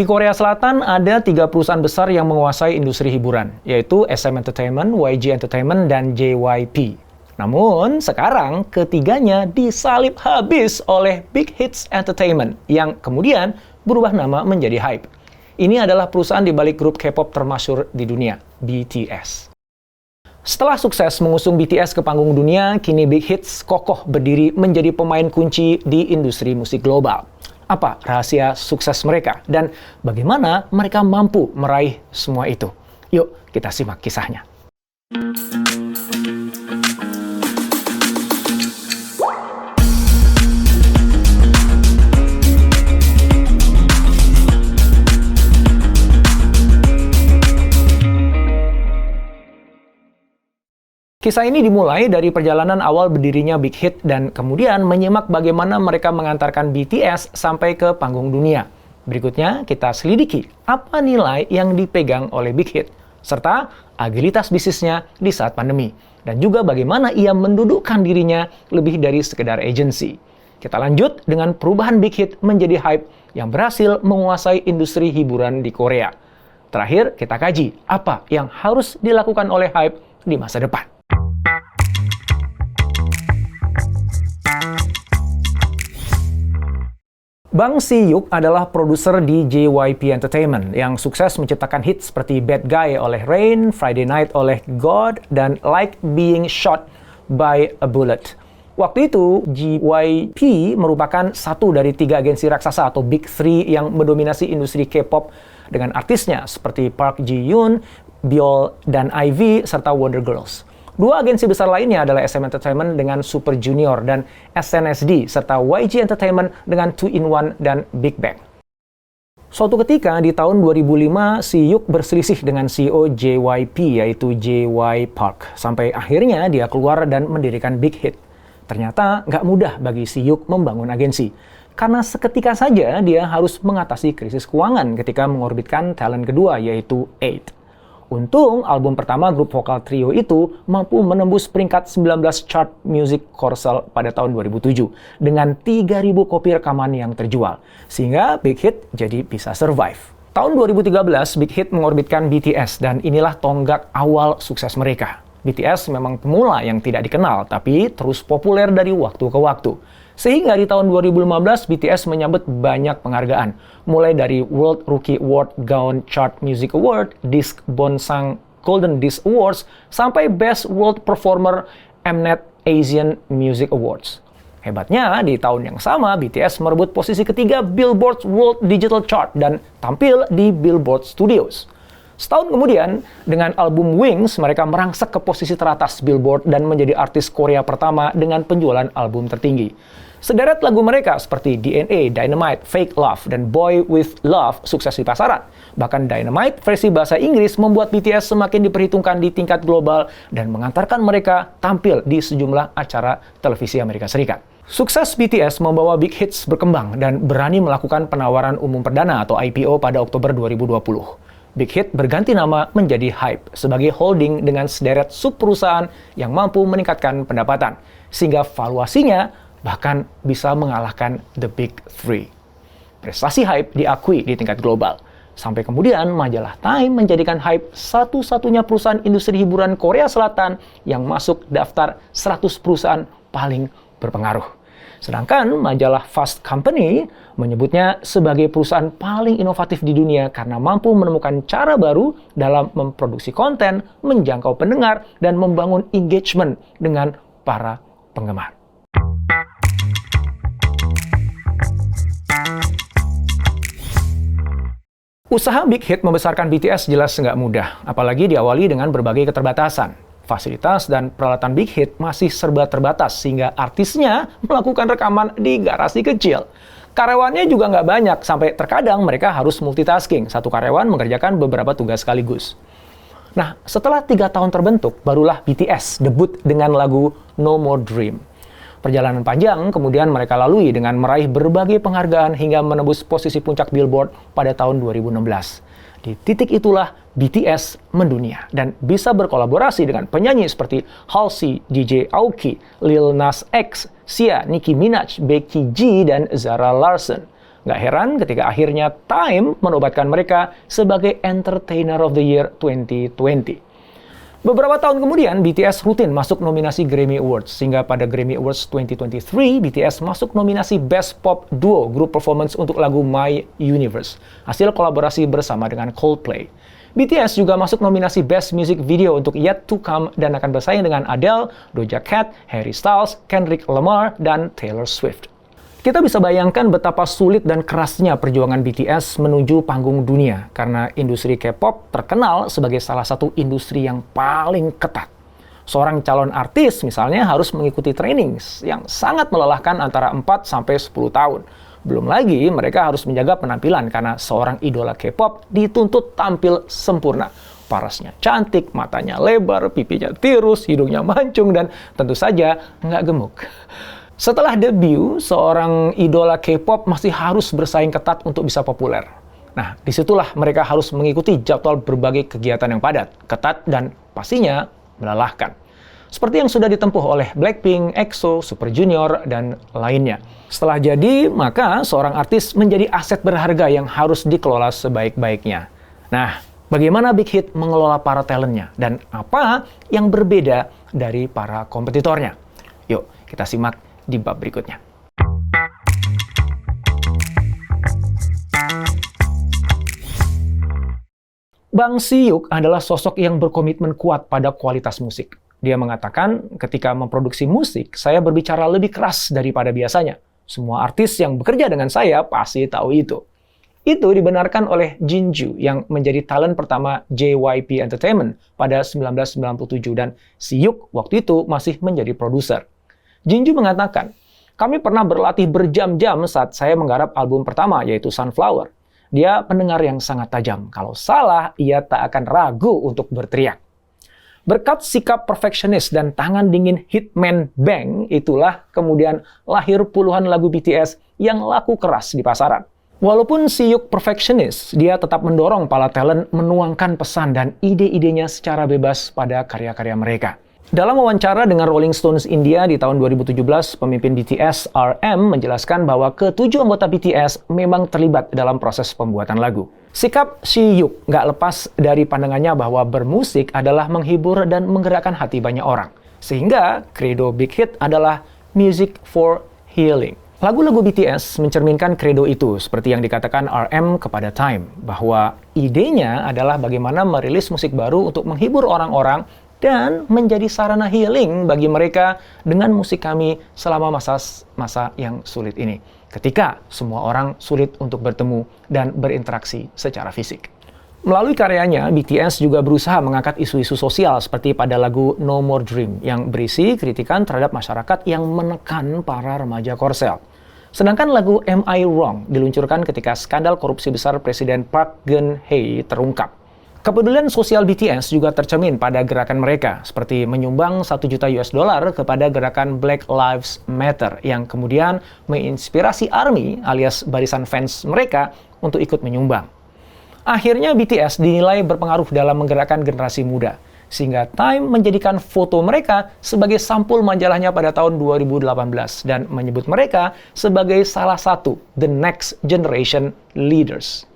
Di Korea Selatan ada 3 perusahaan besar yang menguasai industri hiburan, yaitu SM Entertainment, YG Entertainment, dan JYP. Namun, sekarang ketiganya disalip habis oleh Big Hits Entertainment yang kemudian berubah nama menjadi HYBE. Ini adalah perusahaan di balik grup K-pop termasyhur di dunia, BTS. Setelah sukses mengusung BTS ke panggung dunia, kini Big Hits kokoh berdiri menjadi pemain kunci di industri musik global. Apa rahasia sukses mereka dan bagaimana mereka mampu meraih semua itu? Yuk kita simak kisahnya. Kisah ini dimulai dari perjalanan awal berdirinya Big Hit dan kemudian menyimak bagaimana mereka mengantarkan BTS sampai ke panggung dunia. Berikutnya kita selidiki apa nilai yang dipegang oleh Big Hit, serta agilitas bisnisnya di saat pandemi, dan juga bagaimana ia mendudukkan dirinya lebih dari sekedar agensi. Kita lanjut dengan perubahan Big Hit menjadi HYBE yang berhasil menguasai industri hiburan di Korea. Terakhir, kita kaji apa yang harus dilakukan oleh HYBE di masa depan. Bang Si-hyuk adalah produser di JYP Entertainment yang sukses menciptakan hits seperti Bad Guy oleh Rain, Friday Night oleh God, dan Like Being Shot by a Bullet. Waktu itu, JYP merupakan satu dari 3 agensi raksasa atau Big Three yang mendominasi industri K-pop dengan artisnya seperti Park Ji-yoon, Byeol, dan IVE, serta Wonder Girls. 2 agensi besar lainnya adalah SM Entertainment dengan Super Junior dan SNSD, serta YG Entertainment dengan 2-in-1 dan Big Bang. Suatu ketika di tahun 2005, Si-hyuk berselisih dengan CEO JYP yaitu JY Park, sampai akhirnya dia keluar dan mendirikan Big Hit. Ternyata nggak mudah bagi Si-hyuk membangun agensi, karena seketika saja dia harus mengatasi krisis keuangan ketika mengorbitkan talent kedua yaitu 8. Untung, album pertama grup vokal trio itu mampu menembus peringkat 19 chart music Korsel pada tahun 2007 dengan 3.000 kopi rekaman yang terjual, sehingga Big Hit jadi bisa survive. Tahun 2013, Big Hit mengorbitkan BTS dan inilah tonggak awal sukses mereka. BTS memang pemula yang tidak dikenal, tapi terus populer dari waktu ke waktu. Sehingga di tahun 2015, BTS menyambut banyak penghargaan, mulai dari World Rookie Award Gaon Chart Music Award, Disc Bonsang Golden Disc Awards, sampai Best World Performer Mnet Asian Music Awards. Hebatnya, di tahun yang sama, BTS merebut posisi ketiga Billboard World Digital Chart dan tampil di Billboard Studios. Setahun kemudian, dengan album Wings, mereka merangsek ke posisi teratas Billboard dan menjadi artis Korea pertama dengan penjualan album tertinggi. Sederet lagu mereka seperti DNA, Dynamite, Fake Love, dan Boy With Love sukses di pasaran. Bahkan Dynamite versi bahasa Inggris membuat BTS semakin diperhitungkan di tingkat global dan mengantarkan mereka tampil di sejumlah acara televisi Amerika Serikat. Sukses BTS membawa Big Hits berkembang dan berani melakukan penawaran umum perdana atau IPO pada Oktober 2020. Big Hit berganti nama menjadi HYBE sebagai holding dengan sederet sub-perusahaan yang mampu meningkatkan pendapatan, sehingga valuasinya bahkan bisa mengalahkan The Big Three. Prestasi HYBE diakui di tingkat global, sampai kemudian majalah Time menjadikan HYBE satu-satunya perusahaan industri hiburan Korea Selatan yang masuk daftar 100 perusahaan paling berpengaruh. Sedangkan majalah Fast Company menyebutnya sebagai perusahaan paling inovatif di dunia karena mampu menemukan cara baru dalam memproduksi konten, menjangkau pendengar, dan membangun engagement dengan para penggemar. Usaha Big Hit membesarkan BTS jelas nggak mudah, apalagi diawali dengan berbagai keterbatasan. Fasilitas dan peralatan Big Hit masih serba terbatas, sehingga artisnya melakukan rekaman di garasi kecil. Karyawannya juga nggak banyak, sampai terkadang mereka harus multitasking. Satu karyawan mengerjakan beberapa tugas sekaligus. Nah, setelah 3 tahun terbentuk, barulah BTS debut dengan lagu No More Dream. Perjalanan panjang kemudian mereka lalui dengan meraih berbagai penghargaan hingga menembus posisi puncak Billboard pada tahun 2016. Di titik itulah BTS mendunia dan bisa berkolaborasi dengan penyanyi seperti Halsey, DJ Aoki, Lil Nas X, Sia, Nicki Minaj, Becky G, dan Zara Larsson. Nggak heran ketika akhirnya Time menobatkan mereka sebagai Entertainer of the Year 2020. Beberapa tahun kemudian, BTS rutin masuk nominasi Grammy Awards, sehingga pada Grammy Awards 2023, BTS masuk nominasi Best Pop Duo Group Performance untuk lagu My Universe, hasil kolaborasi bersama dengan Coldplay. BTS juga masuk nominasi Best Music Video untuk Yet to Come dan akan bersaing dengan Adele, Doja Cat, Harry Styles, Kendrick Lamar, dan Taylor Swift. Kita bisa bayangkan betapa sulit dan kerasnya perjuangan BTS menuju panggung dunia karena industri K-pop terkenal sebagai salah satu industri yang paling ketat. Seorang calon artis misalnya harus mengikuti training yang sangat melelahkan antara 4 sampai 10 tahun. Belum lagi mereka harus menjaga penampilan karena seorang idola K-pop dituntut tampil sempurna. Parasnya cantik, matanya lebar, pipinya tirus, hidungnya mancung, dan tentu saja nggak gemuk. Setelah debut, seorang idola K-pop masih harus bersaing ketat untuk bisa populer. Nah, disitulah mereka harus mengikuti jadwal berbagai kegiatan yang padat, ketat, dan pastinya melelahkan. Seperti yang sudah ditempuh oleh Blackpink, EXO, Super Junior, dan lainnya. Setelah jadi, maka seorang artis menjadi aset berharga yang harus dikelola sebaik-baiknya. Nah, bagaimana Big Hit mengelola para talentnya? Dan apa yang berbeda dari para kompetitornya? Yuk, kita simak di bab berikutnya. Bang Si-hyuk adalah sosok yang berkomitmen kuat pada kualitas musik. Dia mengatakan, ketika memproduksi musik, saya berbicara lebih keras daripada biasanya. Semua artis yang bekerja dengan saya pasti tahu itu. Itu dibenarkan oleh Jinju yang menjadi talent pertama JYP Entertainment pada 1997 dan Si-hyuk waktu itu masih menjadi produser. Jinju mengatakan, kami pernah berlatih berjam-jam saat saya menggarap album pertama, yaitu Sunflower. Dia pendengar yang sangat tajam. Kalau salah, ia tak akan ragu untuk berteriak. Berkat sikap perfeksionis dan tangan dingin hitman Bang, itulah kemudian lahir puluhan lagu BTS yang laku keras di pasaran. Walaupun Si-hyuk perfeksionis, dia tetap mendorong para talent menuangkan pesan dan ide-idenya secara bebas pada karya-karya mereka. Dalam wawancara dengan Rolling Stones India di tahun 2017, pemimpin BTS RM menjelaskan bahwa ketujuh anggota BTS memang terlibat dalam proses pembuatan lagu. Sikap Si-hyuk nggak lepas dari pandangannya bahwa bermusik adalah menghibur dan menggerakkan hati banyak orang. Sehingga credo Big Hit adalah music for healing. Lagu-lagu BTS mencerminkan credo itu, seperti yang dikatakan RM kepada Time, bahwa idenya adalah bagaimana merilis musik baru untuk menghibur orang-orang dan menjadi sarana healing bagi mereka dengan musik kami selama masa yang sulit ini. Ketika semua orang sulit untuk bertemu dan berinteraksi secara fisik. Melalui karyanya, BTS juga berusaha mengangkat isu-isu sosial seperti pada lagu No More Dream yang berisi kritikan terhadap masyarakat yang menekan para remaja Korsel. Sedangkan lagu Am I Wrong diluncurkan ketika skandal korupsi besar Presiden Park Geun-hye terungkap. Kepedulian sosial BTS juga tercermin pada gerakan mereka, seperti menyumbang $1 juta kepada gerakan Black Lives Matter, yang kemudian menginspirasi ARMY alias barisan fans mereka untuk ikut menyumbang. Akhirnya BTS dinilai berpengaruh dalam menggerakkan generasi muda, sehingga Time menjadikan foto mereka sebagai sampul majalahnya pada tahun 2018 dan menyebut mereka sebagai salah satu The Next Generation Leaders.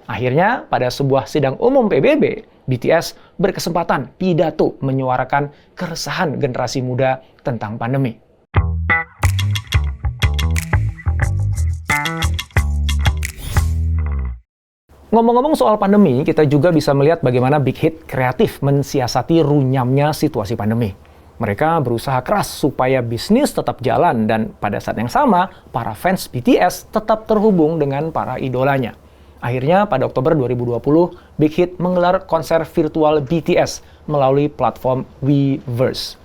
Akhirnya, pada sebuah sidang umum PBB, BTS berkesempatan pidato menyuarakan keresahan generasi muda tentang pandemi. Ngomong-ngomong soal pandemi, kita juga bisa melihat bagaimana Big Hit kreatif mensiasati runyamnya situasi pandemi. Mereka berusaha keras supaya bisnis tetap jalan dan pada saat yang sama, para fans BTS tetap terhubung dengan para idolanya. Akhirnya, pada Oktober 2020, Big Hit menggelar konser virtual BTS melalui platform Weverse.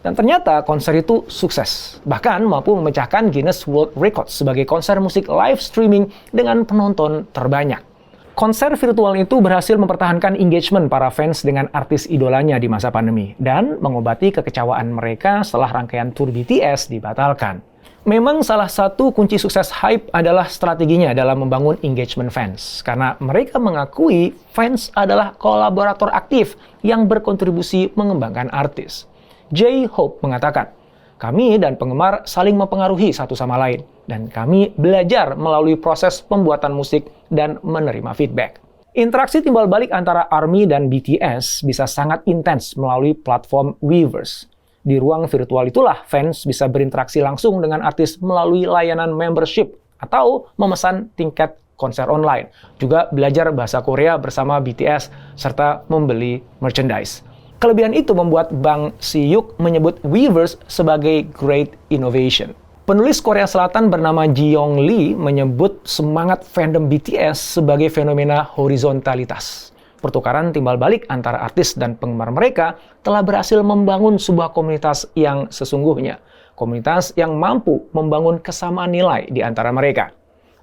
Dan ternyata konser itu sukses, bahkan mampu memecahkan Guinness World Records sebagai konser musik live streaming dengan penonton terbanyak. Konser virtual itu berhasil mempertahankan engagement para fans dengan artis idolanya di masa pandemi dan mengobati kekecewaan mereka setelah rangkaian tur BTS dibatalkan. Memang salah satu kunci sukses Hype adalah strateginya dalam membangun engagement fans, karena mereka mengakui fans adalah kolaborator aktif yang berkontribusi mengembangkan artis. J-Hope mengatakan, Kami dan penggemar saling mempengaruhi satu sama lain, dan kami belajar melalui proses pembuatan musik dan menerima feedback. Interaksi timbal balik antara ARMY dan BTS bisa sangat intens melalui platform Weverse. Di ruang virtual itulah fans bisa berinteraksi langsung dengan artis melalui layanan membership atau memesan tiket konser online. Juga belajar bahasa Korea bersama BTS serta membeli merchandise. Kelebihan itu membuat Bang Si-hyuk menyebut Weverse sebagai great innovation. Penulis Korea Selatan bernama Ji-young Lee menyebut semangat fandom BTS sebagai fenomena horizontalitas. Pertukaran timbal balik antara artis dan penggemar mereka telah berhasil membangun sebuah komunitas yang sesungguhnya. Komunitas yang mampu membangun kesamaan nilai di antara mereka.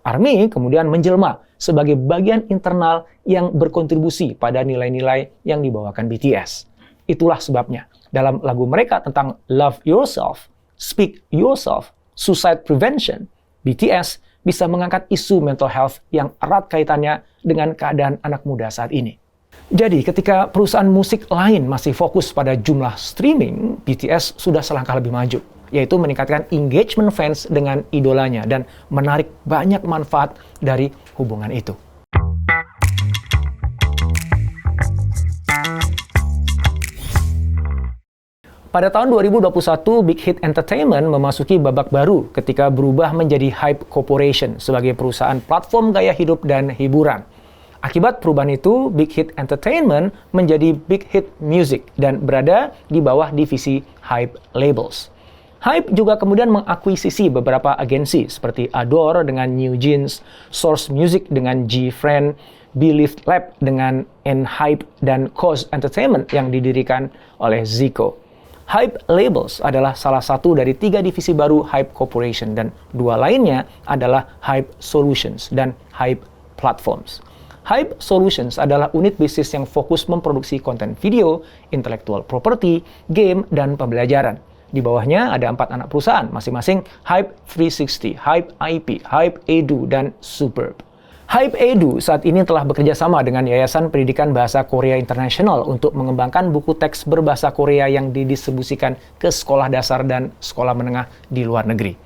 ARMY kemudian menjelma sebagai bagian internal yang berkontribusi pada nilai-nilai yang dibawakan BTS. Itulah sebabnya dalam lagu mereka tentang Love Yourself, Speak Yourself, Suicide Prevention, BTS bisa mengangkat isu mental health yang erat kaitannya dengan keadaan anak muda saat ini. Jadi, ketika perusahaan musik lain masih fokus pada jumlah streaming, BTS sudah selangkah lebih maju, yaitu meningkatkan engagement fans dengan idolanya dan menarik banyak manfaat dari hubungan itu. Pada tahun 2021, Big Hit Entertainment memasuki babak baru ketika berubah menjadi Hybe Corporation sebagai perusahaan platform gaya hidup dan hiburan. Akibat perubahan itu, Big Hit Entertainment menjadi Big Hit Music dan berada di bawah divisi Hybe Labels. Hybe juga kemudian mengakuisisi beberapa agensi seperti Adore dengan New Jeans, Source Music dengan G-Friend, Believe Lab dengan Enhype, dan Cause Entertainment yang didirikan oleh Zico. Hybe Labels adalah salah satu dari 3 divisi baru Hybe Corporation dan 2 lainnya adalah Hybe Solutions dan Hybe Platforms. Hybe Solutions adalah unit bisnis yang fokus memproduksi konten video, intellectual property, game, dan pembelajaran. Di bawahnya ada 4 anak perusahaan, masing-masing Hybe 360, Hybe IP, Hybe Edu, dan Superb. Hybe Edu saat ini telah bekerja sama dengan Yayasan Pendidikan Bahasa Korea Internasional untuk mengembangkan buku teks berbahasa Korea yang didistribusikan ke sekolah dasar dan sekolah menengah di luar negeri.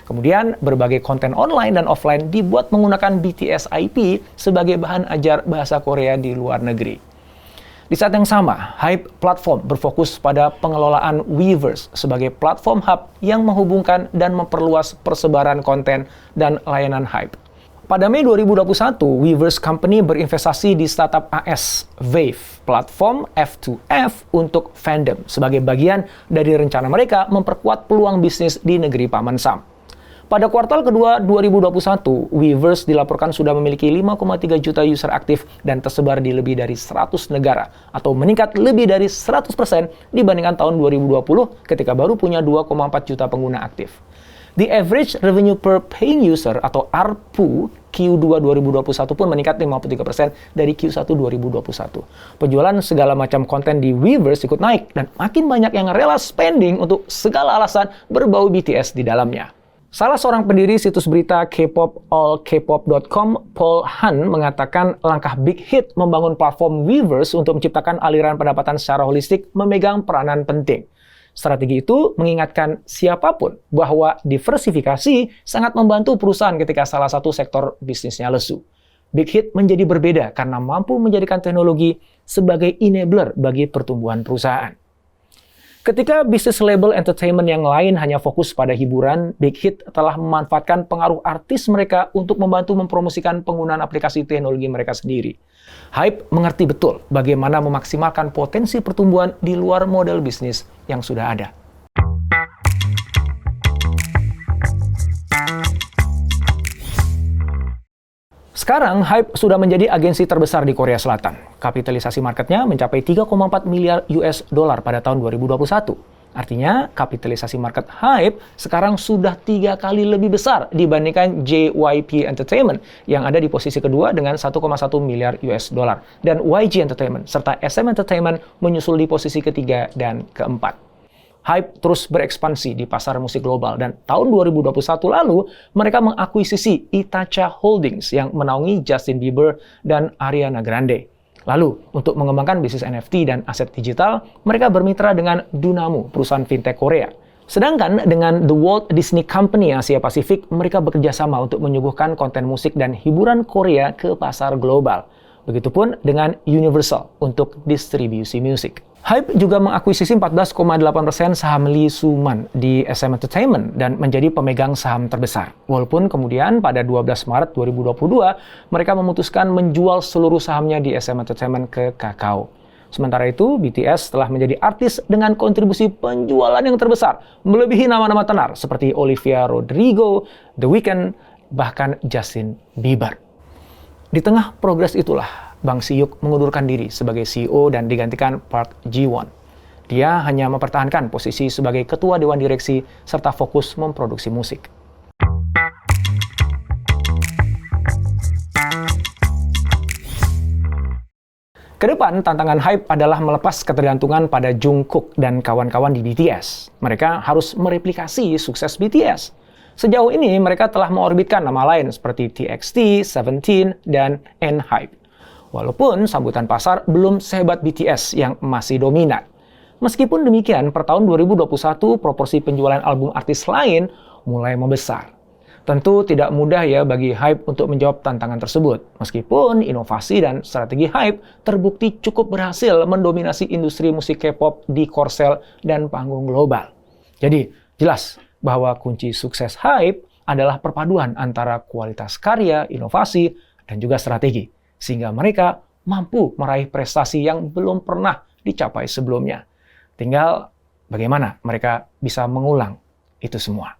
Kemudian, berbagai konten online dan offline dibuat menggunakan BTS IP sebagai bahan ajar bahasa Korea di luar negeri. Di saat yang sama, Hybe Platform berfokus pada pengelolaan Weverse sebagai platform hub yang menghubungkan dan memperluas persebaran konten dan layanan Hybe. Pada Mei 2021, Weverse Company berinvestasi di startup AS Wave, platform F2F untuk fandom, sebagai bagian dari rencana mereka memperkuat peluang bisnis di negeri Paman Sam. Pada kuartal kedua 2021, Weverse dilaporkan sudah memiliki 5,3 juta user aktif dan tersebar di lebih dari 100 negara, atau meningkat lebih dari 100% dibandingkan tahun 2020 ketika baru punya 2,4 juta pengguna aktif. The average revenue per paying user atau ARPU Q2 2021 pun meningkat 53% dari Q1 2021. Penjualan segala macam konten di Weverse ikut naik dan makin banyak yang rela spending untuk segala alasan berbau BTS di dalamnya. Salah seorang pendiri situs berita K-pop allkpop.com, Paul Han, mengatakan langkah Big Hit membangun platform Weverse untuk menciptakan aliran pendapatan secara holistik memegang peranan penting. Strategi itu mengingatkan siapapun bahwa diversifikasi sangat membantu perusahaan ketika salah satu sektor bisnisnya lesu. Big Hit menjadi berbeda karena mampu menjadikan teknologi sebagai enabler bagi pertumbuhan perusahaan. Ketika bisnis label entertainment yang lain hanya fokus pada hiburan, Big Hit telah memanfaatkan pengaruh artis mereka untuk membantu mempromosikan penggunaan aplikasi teknologi mereka sendiri. Hybe mengerti betul bagaimana memaksimalkan potensi pertumbuhan di luar model bisnis yang sudah ada. Sekarang, Hybe sudah menjadi agensi terbesar di Korea Selatan. Kapitalisasi marketnya mencapai 3,4 miliar US dollar pada tahun 2021. Artinya, kapitalisasi market Hybe sekarang sudah 3 kali lebih besar dibandingkan JYP Entertainment yang ada di posisi kedua dengan 1,1 miliar US dollar. Dan YG Entertainment serta SM Entertainment menyusul di posisi ketiga dan keempat. Hybe terus berekspansi di pasar musik global dan tahun 2021 lalu mereka mengakuisisi Itacha Holdings yang menaungi Justin Bieber dan Ariana Grande. Lalu, untuk mengembangkan bisnis NFT dan aset digital, mereka bermitra dengan Dunamu, perusahaan fintech Korea. Sedangkan dengan The Walt Disney Company Asia Pasifik, mereka bekerja sama untuk menyuguhkan konten musik dan hiburan Korea ke pasar global. Begitupun dengan Universal untuk distribusi musik. Hybe juga mengakuisisi 14,8% saham Lee Soo-man di SM Entertainment dan menjadi pemegang saham terbesar. Walaupun kemudian pada 12 Maret 2022, mereka memutuskan menjual seluruh sahamnya di SM Entertainment ke Kakao. Sementara itu, BTS telah menjadi artis dengan kontribusi penjualan yang terbesar, melebihi nama-nama tenar seperti Olivia Rodrigo, The Weeknd, bahkan Justin Bieber. Di tengah progres itulah, Bang Si-hyuk mengundurkan diri sebagai CEO dan digantikan Park Ji-won. Dia hanya mempertahankan posisi sebagai ketua dewan direksi serta fokus memproduksi musik. Kedepan, tantangan Hybe adalah melepas ketergantungan pada Jungkook dan kawan-kawan di BTS. Mereka harus mereplikasi sukses BTS. Sejauh ini, mereka telah mengorbitkan nama lain seperti TXT, Seventeen, dan ENHYPEN. Walaupun sambutan pasar belum sehebat BTS yang masih dominan. Meskipun demikian, per tahun 2021, proporsi penjualan album artis lain mulai membesar. Tentu tidak mudah ya bagi Hybe untuk menjawab tantangan tersebut, meskipun inovasi dan strategi Hybe terbukti cukup berhasil mendominasi industri musik K-pop di Korsel dan panggung global. Jadi, jelas bahwa kunci sukses Hybe adalah perpaduan antara kualitas karya, inovasi, dan juga strategi, sehingga mereka mampu meraih prestasi yang belum pernah dicapai sebelumnya. Tinggal bagaimana mereka bisa mengulang itu semua.